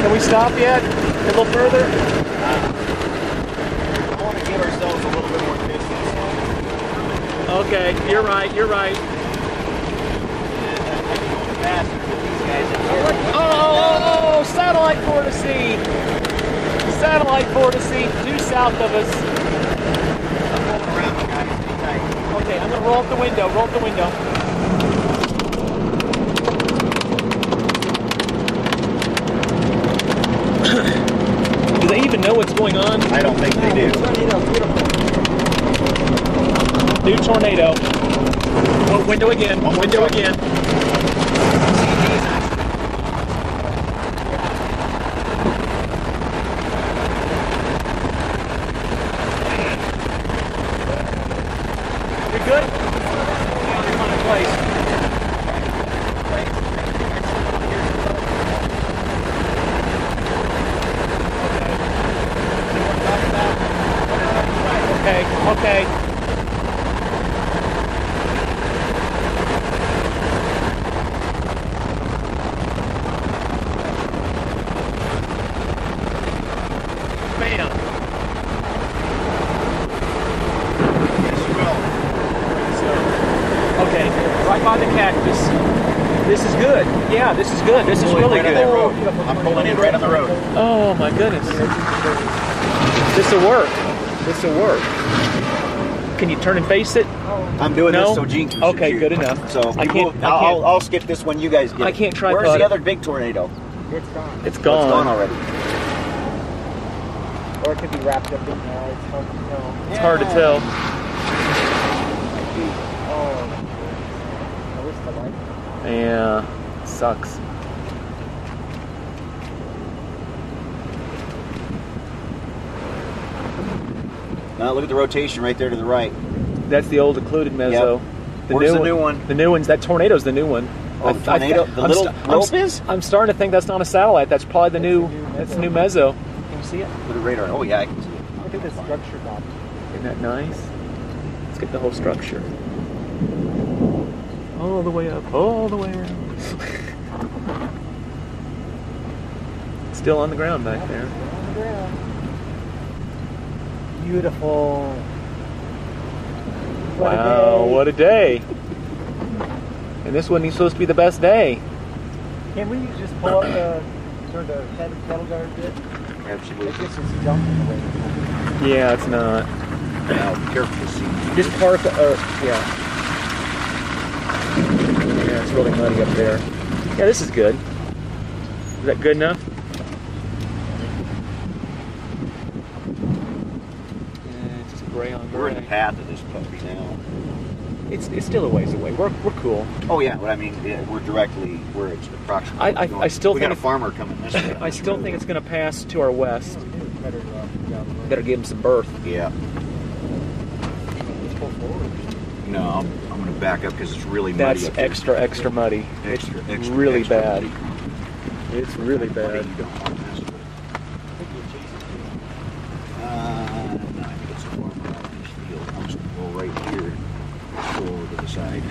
Can we stop yet? A little further? I want to give ourselves a little bit more distance. Okay, you're right, you're right. Oh, satellite vortice! Satellite vortice, due south of us. Okay, I'm gonna roll up the window, roll up the window. Do they even know what's going on? I don't think they do. New tornado. Oh, window again, window again. You're good? You're on place. Okay. Bam. Okay, right by the cactus. This is good. Yeah, this is good. This is really good. I'm pulling in right on the road. Oh my goodness. This will work. This will work. Can you turn and face it? I'm doing No? this so Gene can Okay, shoot. good enough. So I can't. I'll skip this one. You guys get. I can't tripod Where's the it. other big tornado? It's gone. It's Oh, it's gone. gone already. Or it could be wrapped up in there. It's hard to tell. It's hard to tell. Oh, I wish the light. Yeah, sucks. Now look at the rotation right there to the right. That's the old occluded mezzo. Yep. Where's the new one? The new one's that tornado's the new one. Oh, the tornado? The little rope is? I'm starting to think that's not a satellite. That's probably the new. That's the new mezzo. Can you see it? With a radar. Oh yeah, I can see it. Look at the structure, Bob. Isn't that nice? Let's get the whole structure. All the way up, all the way around. Still on the ground back there. On the ground. Beautiful. Wow, what a day. And this wasn't even supposed to be the best day. Can we just pull up the kettle guard bit? Absolutely. It gets us jumping away. Yeah, it's not. Now, careful see. Just park, yeah. Yeah, it's really muddy up there. Yeah, this is good. Is that good enough? Yeah, it's just gray on gray. We're in the path of this puppy now. It's still a ways away. We're cool. Oh yeah, but I mean, yeah, we're directly where it's approximately. I still we think got a farmer coming this way. I still think it's going to pass to our west. Better Better give him some berth. Yeah. Let's pull forward. No, I'm going to back up because it's really muddy. That's up there. extra muddy. Extra, It's really extra bad. muddy. It's really bad. You don't want this. No, I think it's a farmer out in this field. I'm just going to go right here, go over to the side.